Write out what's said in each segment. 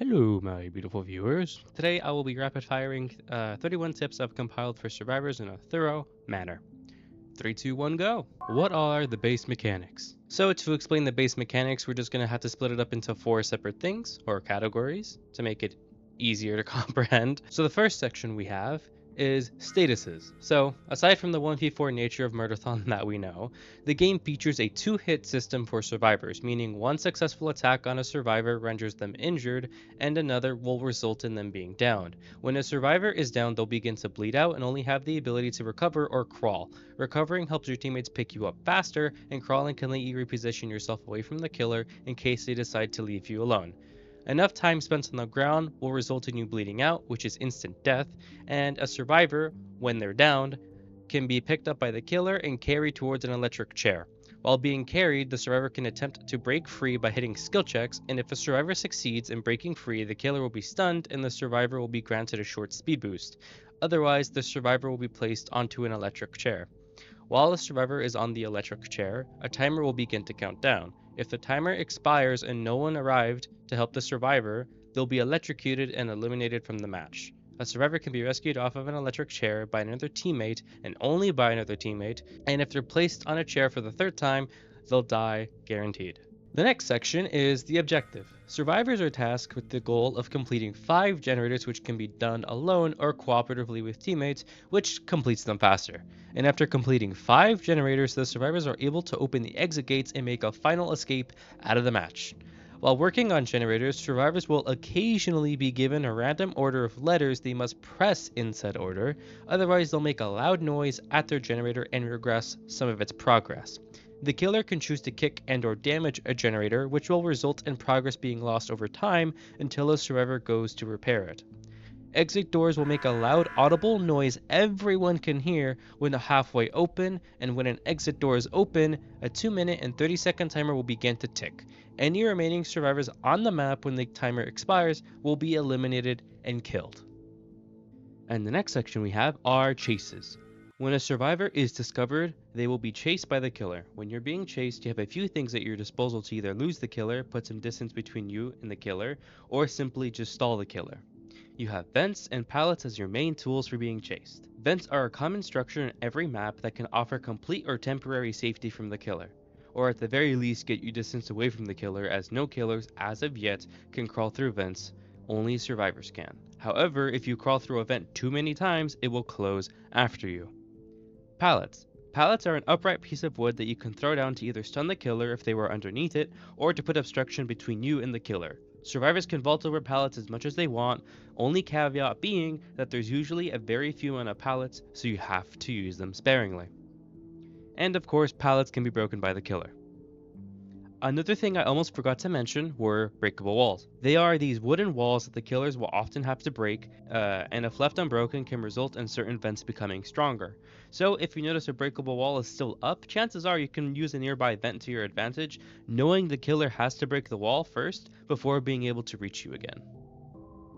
Hello, my beautiful viewers. Today I will be rapid firing 31 tips I've compiled for survivors in a thorough manner. 3, 2, 1, go! What are the base mechanics? So, to explain the base mechanics, we're just going to have to split it up into 4 separate things, or categories, to make it easier to comprehend. So, the first section we have is statuses. So, aside from the 1v4 nature of Murderthon that we know, the game features a 2-hit system for survivors, meaning one successful attack on a survivor renders them injured, and another will result in them being downed. When a survivor is down, they'll begin to bleed out and only have the ability to recover or crawl. Recovering helps your teammates pick you up faster, and crawling can let you reposition yourself away from the killer in case they decide to leave you alone. Enough time spent on the ground will result in you bleeding out, which is instant death, and a survivor, when they're downed, can be picked up by the killer and carried towards an electric chair. While being carried, the survivor can attempt to break free by hitting skill checks, and if a survivor succeeds in breaking free, the killer will be stunned and the survivor will be granted a short speed boost. Otherwise, the survivor will be placed onto an electric chair. While the survivor is on the electric chair, a timer will begin to count down. If the timer expires and no one arrived to help the survivor, they'll be electrocuted and eliminated from the match. A survivor can be rescued off of an electric chair by another teammate, and only by another teammate, and if they're placed on a chair for the third time, they'll die guaranteed. The next section is the objective. Survivors are tasked with the goal of completing 5 generators, which can be done alone or cooperatively with teammates, which completes them faster. And after completing 5 generators, the survivors are able to open the exit gates and make a final escape out of the match. While working on generators, survivors will occasionally be given a random order of letters they must press in said order, otherwise they'll make a loud noise at their generator and regress some of its progress. The killer can choose to kick and or damage a generator, which will result in progress being lost over time until a survivor goes to repair it. Exit doors will make a loud audible noise everyone can hear when halfway open, and when an exit door is open, a 2-minute and 30-second timer will begin to tick. Any remaining survivors on the map when the timer expires will be eliminated and killed. And the next section we have are chases. When a survivor is discovered, they will be chased by the killer. When you're being chased, you have a few things at your disposal to either lose the killer, put some distance between you and the killer, or simply just stall the killer. You have vents and pallets as your main tools for being chased. Vents are a common structure in every map that can offer complete or temporary safety from the killer, or at the very least get you distance away from the killer, as no killers, as of yet, can crawl through vents, only survivors can. However, if you crawl through a vent too many times, it will close after you. Pallets. Pallets are an upright piece of wood that you can throw down to either stun the killer if they were underneath it, or to put obstruction between you and the killer. Survivors can vault over pallets as much as they want, only caveat being that there's usually a very few amount of pallets, so you have to use them sparingly. And of course, pallets can be broken by the killer. Another thing I almost forgot to mention were breakable walls. They are these wooden walls that the killers will often have to break, and if left unbroken can result in certain vents becoming stronger. So if you notice a breakable wall is still up, chances are you can use a nearby vent to your advantage, knowing the killer has to break the wall first before being able to reach you again.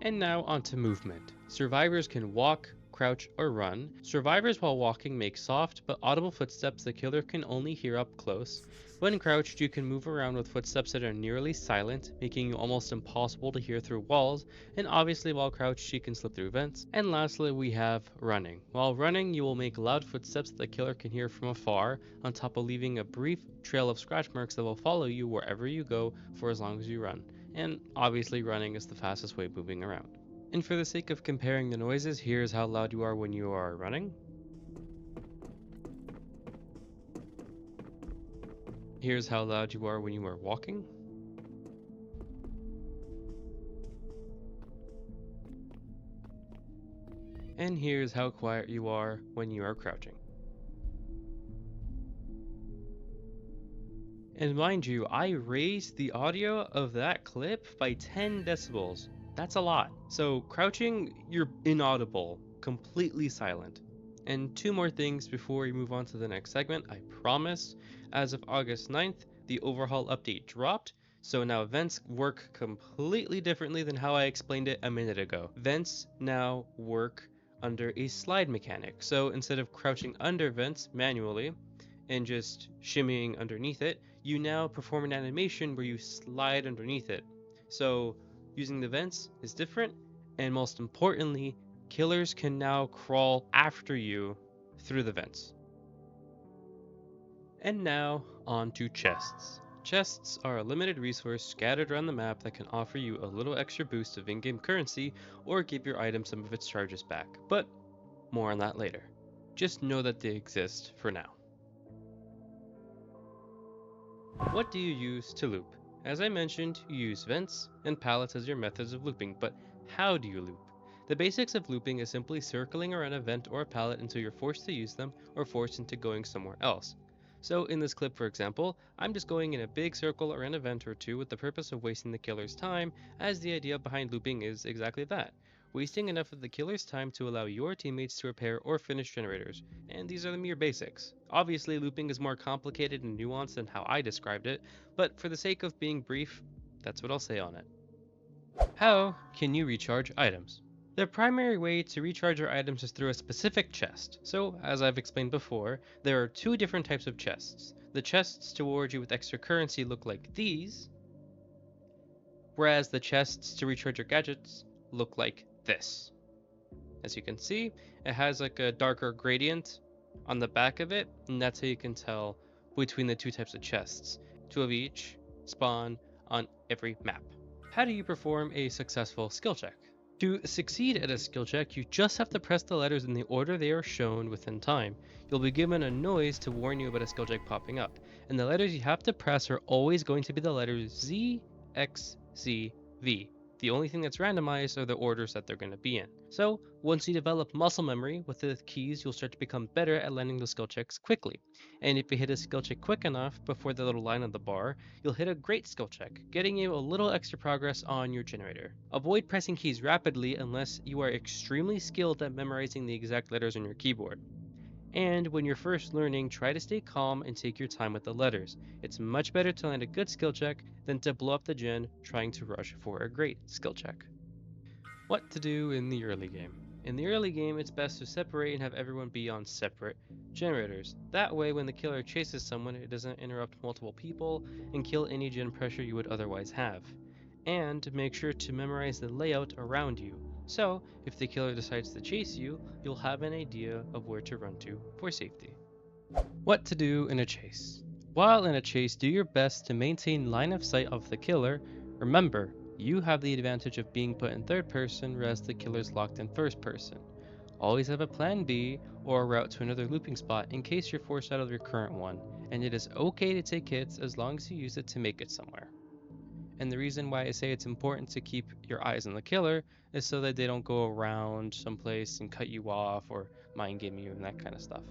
And now onto movement. Survivors can walk, crouch, or run. Survivors while walking make soft but audible footsteps the killer can only hear up close. When crouched, you can move around with footsteps that are nearly silent, making you almost impossible to hear through walls, and obviously while crouched you can slip through vents. And lastly we have running. While running, you will make loud footsteps that the killer can hear from afar, on top of leaving a brief trail of scratch marks that will follow you wherever you go for as long as you run. And obviously running is the fastest way of moving around. And for the sake of comparing the noises, here's how loud you are when you are running. Here's how loud you are when you are walking. And here's how quiet you are when you are crouching. And mind you, I raised the audio of that clip by 10 decibels. That's a lot. So crouching, you're inaudible, completely silent. And 2 more things before we move on to the next segment. I promise, as of August 9th, the overhaul update dropped, so now vents work completely differently than how I explained it a minute ago. Vents now work under a slide mechanic. So instead of crouching under vents manually and just shimmying underneath it, you now perform an animation where you slide underneath it. So Using the vents is different, and most importantly, killers can now crawl after you through the vents. And now, on to chests. Chests are a limited resource scattered around the map that can offer you a little extra boost of in-game currency or give your item some of its charges back, but more on that later. Just know that they exist for now. What do you use to loop? As I mentioned, you use vents and pallets as your methods of looping, but how do you loop? The basics of looping is simply circling around a vent or a pallet until you're forced to use them or forced into going somewhere else. So in this clip, for example, I'm just going in a big circle around a vent or two with the purpose of wasting the killer's time, as the idea behind looping is exactly that. Wasting enough of the killer's time to allow your teammates to repair or finish generators, and these are the mere basics. Obviously, looping is more complicated and nuanced than how I described it, but for the sake of being brief, that's what I'll say on it. How can you recharge items? The primary way to recharge your items is through a specific chest. So, as I've explained before, there are two different types of chests. The chests to reward you with extra currency look like these, whereas the chests to recharge your gadgets look like this. As you can see, it has like a darker gradient on the back of it, and that's how you can tell between the two types of chests. Two of each spawn on every map. How do you perform a successful skill check? To succeed at a skill check, you just have to press the letters in the order they are shown within time. You'll be given a noise to warn you about a skill check popping up, and the letters you have to press are always going to be the letters Z, X, Z, V. The only thing that's randomized are the orders that they're going to be in. So, once you develop muscle memory with the keys, you'll start to become better at landing the skill checks quickly. And if you hit a skill check quick enough before the little line on the bar, you'll hit a great skill check, getting you a little extra progress on your generator. Avoid pressing keys rapidly unless you are extremely skilled at memorizing the exact letters on your keyboard. And when you're first learning, try to stay calm and take your time with the letters. It's much better to land a good skill check than to blow up the gen trying to rush for a great skill check. What to do in the early game. In the early game, it's best to separate and have everyone be on separate generators. That way, when the killer chases someone, it doesn't interrupt multiple people and kill any gen pressure you would otherwise have. And make sure to memorize the layout around you. So, if the killer decides to chase you, you'll have an idea of where to run to for safety. What to do in a chase. While in a chase, do your best to maintain line of sight of the killer. Remember, you have the advantage of being put in third person, whereas the killer's locked in first person. Always have a plan B or a route to another looping spot in case you're forced out of your current one, and it is okay to take hits as long as you use it to make it somewhere. And the reason why I say it's important to keep your eyes on the killer is so that they don't go around someplace and cut you off or mind game you and that kind of stuff.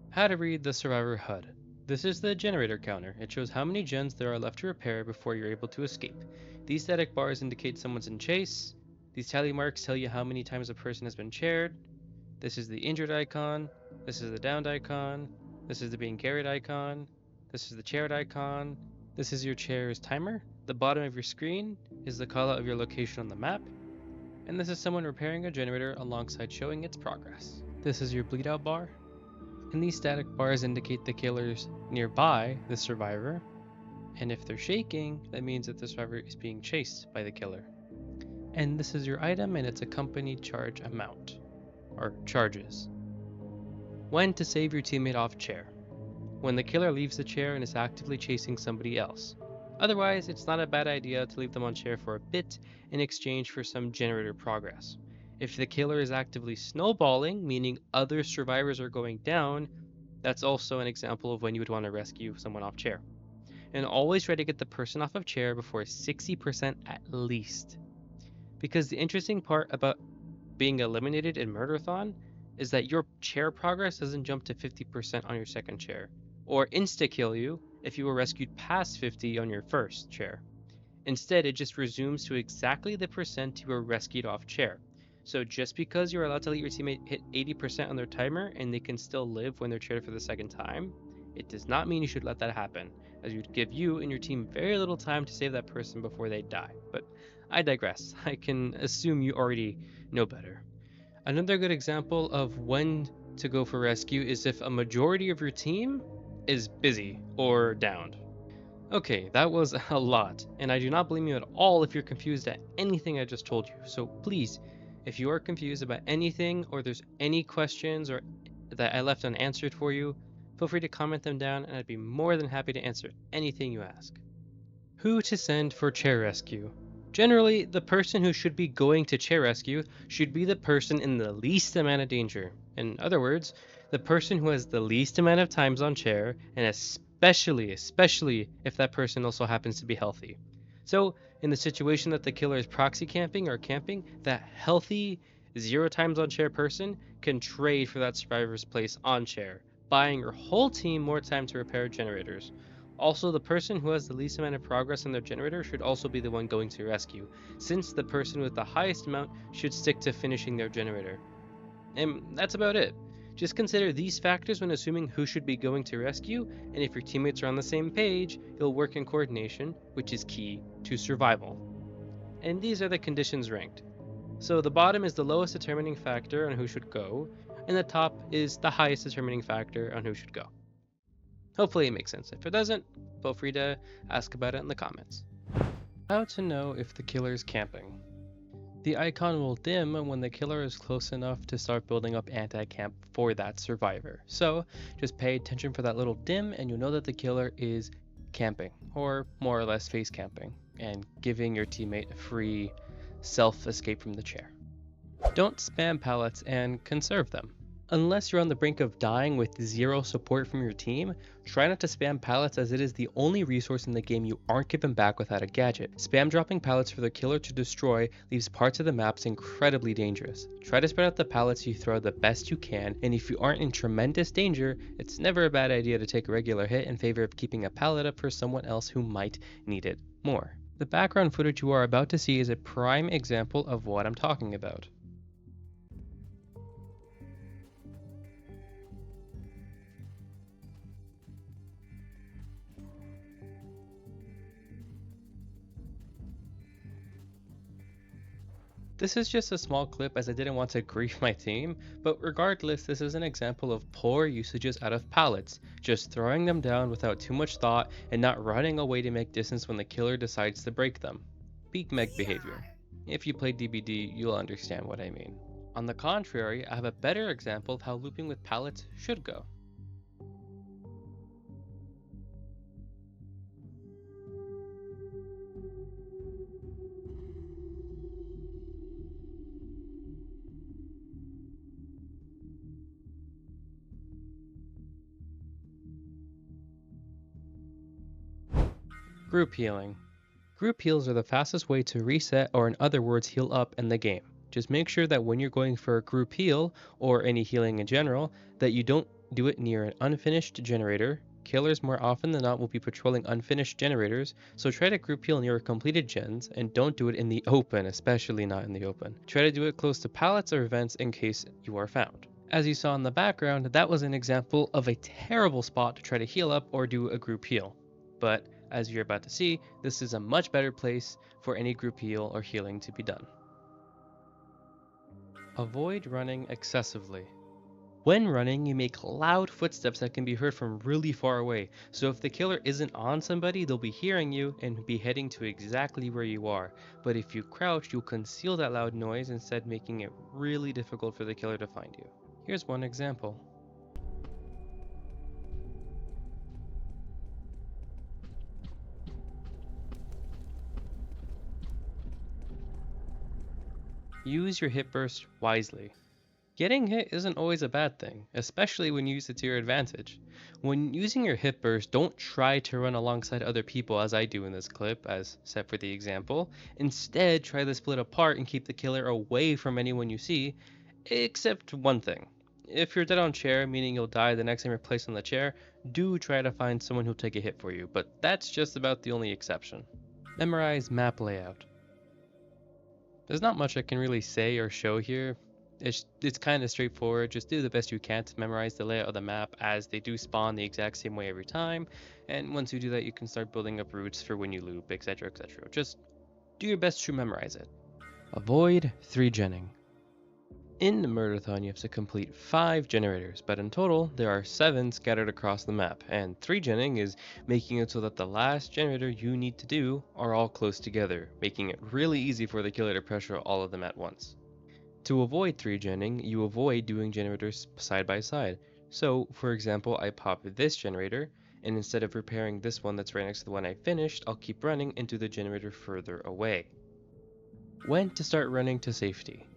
How to read the survivor HUD. This is the generator counter. It shows how many gens there are left to repair before you're able to escape. These static bars indicate someone's in chase. These tally marks tell you how many times a person has been chaired. This is the injured icon. This is the downed icon. This is the being carried icon. This is the chaired icon. This is your chair's timer. The bottom of your screen is the callout of your location on the map. And this is someone repairing a generator alongside showing its progress. This is your bleed out bar. And these static bars indicate the killer's nearby the survivor. And if they're shaking, that means that the survivor is being chased by the killer. And this is your item and its accompanied charge amount, or charges. When to save your teammate off chair. When the killer leaves the chair and is actively chasing somebody else. Otherwise, it's not a bad idea to leave them on chair for a bit in exchange for some generator progress. If the killer is actively snowballing, meaning other survivors are going down, that's also an example of when you would want to rescue someone off chair. And always try to get the person off of chair before 60% at least. Because the interesting part about being eliminated in Murderthon is that your chair progress doesn't jump to 50% on your second chair, or insta-kill you if you were rescued past 50 on your first chair. Instead, it just resumes to exactly the percent you were rescued off chair. So just because you're allowed to let your teammate hit 80% on their timer and they can still live when they're chaired for the second time, it does not mean you should let that happen, as you'd give you and your team very little time to save that person before they die. But I digress. I can assume you already know better. Another good example of when to go for rescue is if a majority of your team is busy or downed. Okay, that was a lot, and I do not blame you at all if you're confused at anything I just told you. So please, if you are confused about anything or there's any questions or that I left unanswered for you, feel free to comment them down and I'd be more than happy to answer anything you ask. Who to send for chair rescue? Generally, the person who should be going to chair rescue should be the person in the least amount of danger. In other words, the person who has the least amount of times on chair, and especially if that person also happens to be healthy. So, in the situation that the killer is proxy camping or camping, that healthy 0 times on chair person can trade for that survivor's place on chair, buying your whole team more time to repair generators. Also, the person who has the least amount of progress on their generator should also be the one going to rescue, since the person with the highest amount should stick to finishing their generator. And that's about it. Just consider these factors when assuming who should be going to rescue, and if your teammates are on the same page, you'll work in coordination, which is key to survival. And these are the conditions ranked. So the bottom is the lowest determining factor on who should go, and the top is the highest determining factor on who should go. Hopefully it makes sense. If it doesn't, feel free to ask about it in the comments. How to know if the killer is camping. The icon will dim when the killer is close enough to start building up anti-camp for that survivor. So just pay attention for that little dim and you'll know that the killer is camping, or more or less face camping, and giving your teammate a free self-escape from the chair. Don't spam pallets and conserve them. Unless you're on the brink of dying with zero support from your team, try not to spam pallets as it is the only resource in the game you aren't given back without a gadget. Spam dropping pallets for the killer to destroy leaves parts of the maps incredibly dangerous. Try to spread out the pallets you throw the best you can, and if you aren't in tremendous danger, it's never a bad idea to take a regular hit in favor of keeping a pallet up for someone else who might need it more. The background footage you are about to see is a prime example of what I'm talking about. This is just a small clip as I didn't want to grief my team, but regardless, this is an example of poor usages out of pallets, just throwing them down without too much thought and not running away to make distance when the killer decides to break them. Peak Meg behavior. If you play DBD, you'll understand what I mean. On the contrary, I have a better example of how looping with pallets should go. Group healing. Group heals are the fastest way to reset, or in other words heal up in the game. Just make sure that when you're going for a group heal, or any healing in general, that you don't do it near an unfinished generator. Killers more often than not will be patrolling unfinished generators, so try to group heal near completed gens, and don't do it in the open, especially not in the open. Try to do it close to pallets or vents in case you are found. As you saw in the background, that was an example of a terrible spot to try to heal up or do a group heal. But as you're about to see, this is a much better place for any group heal or healing to be done. Avoid running excessively. When running, you make loud footsteps that can be heard from really far away, so if the killer isn't on somebody, they'll be hearing you and be heading to exactly where you are. But if you crouch, you'll conceal that loud noise, instead making it really difficult for the killer to find you. Here's one example. Use your hit burst wisely. Getting hit isn't always a bad thing, especially when you use it to your advantage. When using your hit burst, don't try to run alongside other people as I do in this clip, as set for the example. Instead, try to split apart and keep the killer away from anyone you see, except one thing. If you're dead on chair, meaning you'll die the next time you're placed on the chair, do try to find someone who'll take a hit for you, but that's just about the only exception. Memorize map layout. There's not much I can really say or show here. It's kind of straightforward. Just do the best you can to memorize the layout of the map, as they do spawn the exact same way every time. And once you do that, you can start building up routes for when you loop, etc, etc. Just do your best to memorize it. Avoid 3-genning. In Murderthon, you have to complete 5 generators, but in total, there are 7 scattered across the map, and 3 genning is making it so that the last generator you need to do are all close together, making it really easy for the killer to pressure all of them at once. To avoid 3 genning, you avoid doing generators side by side. So, for example, I pop this generator, and instead of repairing this one that's right next to the one I finished, I'll keep running into the generator further away. When to start running to safety?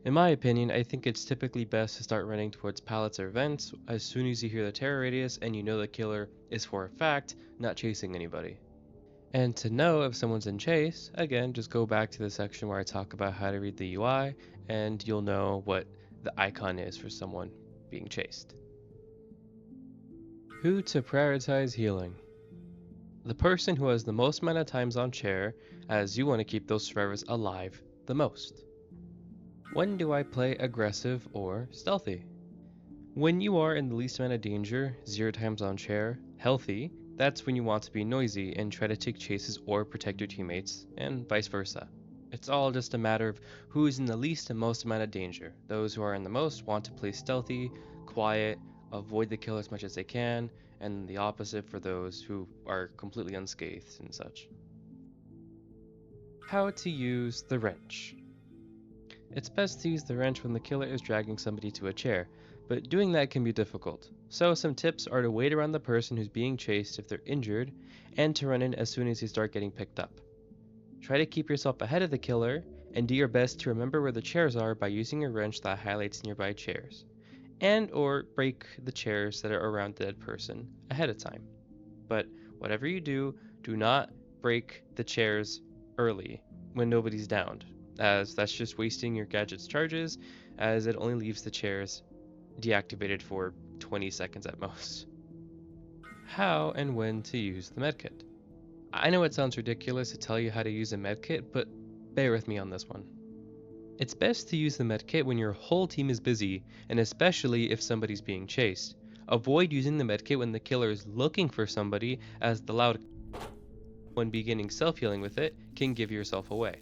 In my opinion, I think it's typically best to start running towards pallets or vents as soon as you hear the terror radius and you know the killer is for a fact not chasing anybody. And to know if someone's in chase, again, just go back to the section where I talk about how to read the UI and you'll know what the icon is for someone being chased. Who to prioritize healing? The person who has the most amount of times on chair, as you want to keep those survivors alive the most. When do I play aggressive or stealthy? When you are in the least amount of danger, 0 times on chair, healthy, that's when you want to be noisy and try to take chases or protect your teammates, and vice versa. It's all just a matter of who is in the least and most amount of danger. Those who are in the most want to play stealthy, quiet, avoid the kill as much as they can, and the opposite for those who are completely unscathed and such. How to use the wrench. It's best to use the wrench when the killer is dragging somebody to a chair, but doing that can be difficult. So some tips are to wait around the person who's being chased if they're injured, and to run in as soon as you start getting picked up. Try to keep yourself ahead of the killer, and do your best to remember where the chairs are by using a wrench that highlights nearby chairs, and or break the chairs that are around the dead person ahead of time. But whatever you do, do not break the chairs early when nobody's downed, as that's just wasting your gadget's charges, as it only leaves the chairs deactivated for 20 seconds at most. How and when to use the medkit. I know it sounds ridiculous to tell you how to use a medkit, but bear with me on this one. It's best to use the medkit when your whole team is busy, and especially if somebody's being chased. Avoid using the medkit when the killer is looking for somebody, as the loud when beginning self-healing with it can give yourself away.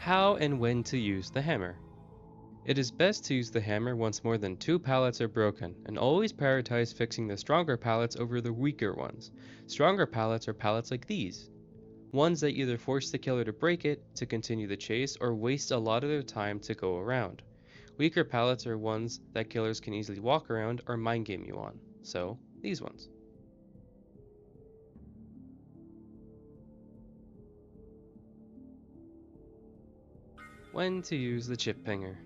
How and when to use the hammer. It is best to use the hammer once more than 2 pallets are broken, and always prioritize fixing the stronger pallets over the weaker ones. Stronger pallets are pallets like these. Ones that either force the killer to break it to continue the chase or waste a lot of their time to go around. Weaker pallets are ones that killers can easily walk around or mind game you on. So, these ones. When to use the chip pinger.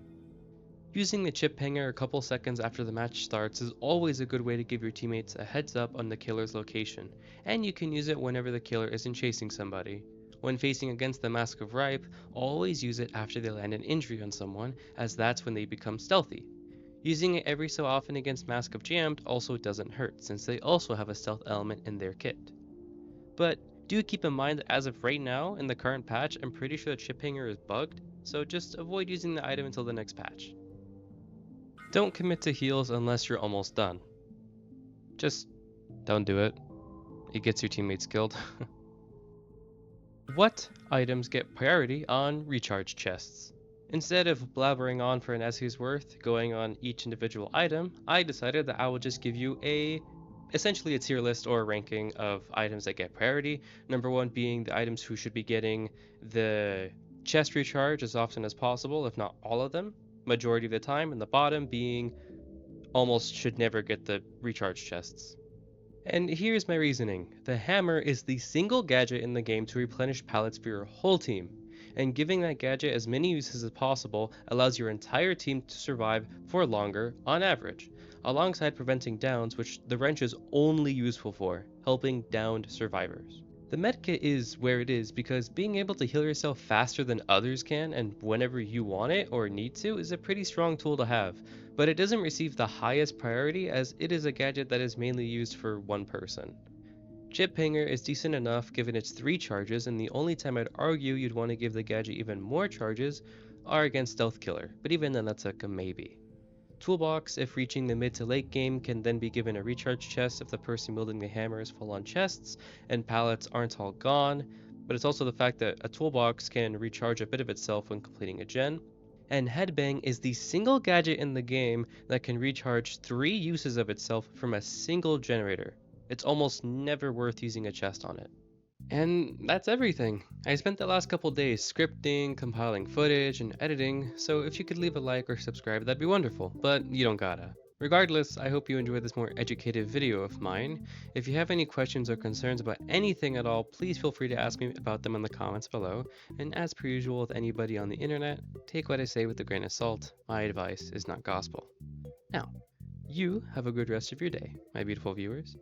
Using the chip hanger a couple seconds after the match starts is always a good way to give your teammates a heads up on the killer's location, and you can use it whenever the killer isn't chasing somebody. When facing against the Mask of Ripe, always use it after they land an injury on someone, as that's when they become stealthy. Using it every so often against Mask of Jammed also doesn't hurt, since they also have a stealth element in their kit. But do keep in mind that as of right now, in the current patch, I'm pretty sure the chip hanger is bugged, so just avoid using the item until the next patch. Don't commit to heals unless you're almost done. Just don't do it. It gets your teammates killed. What items get priority on recharge chests? Instead of blabbering on for an essay's worth, going on each individual item, I decided that I will just give you essentially a tier list or a ranking of items that get priority. Number 1 being the items who should be getting the chest recharge as often as possible, if not all of them, majority of the time, and the bottom being almost should never get the recharge chests. And here's my reasoning. The hammer is the single gadget in the game to replenish pallets for your whole team, and giving that gadget as many uses as possible allows your entire team to survive for longer on average, alongside preventing downs, which the wrench is only useful for, helping downed survivors. The medkit is where it is because being able to heal yourself faster than others can and whenever you want it or need to is a pretty strong tool to have, but it doesn't receive the highest priority as it is a gadget that is mainly used for one person. Chip Hanger is decent enough given its 3 charges, and the only time I'd argue you'd want to give the gadget even more charges are against Stealth Killer, but even then that's like a maybe. Toolbox, if reaching the mid to late game, can then be given a recharge chest if the person wielding the hammer is full on chests and pallets aren't all gone, but it's also the fact that a toolbox can recharge a bit of itself when completing a gen. And Headbang is the single gadget in the game that can recharge 3 uses of itself from a single generator. It's almost never worth using a chest on it. And that's everything. I spent the last couple days scripting, compiling footage, and editing, so if you could leave a like or subscribe, that'd be wonderful, but you don't gotta. Regardless, I hope you enjoyed this more educated video of mine. If you have any questions or concerns about anything at all, please feel free to ask me about them in the comments below. And as per usual with anybody on the internet, take what I say with a grain of salt. My advice is not gospel. Now, you have a good rest of your day, my beautiful viewers.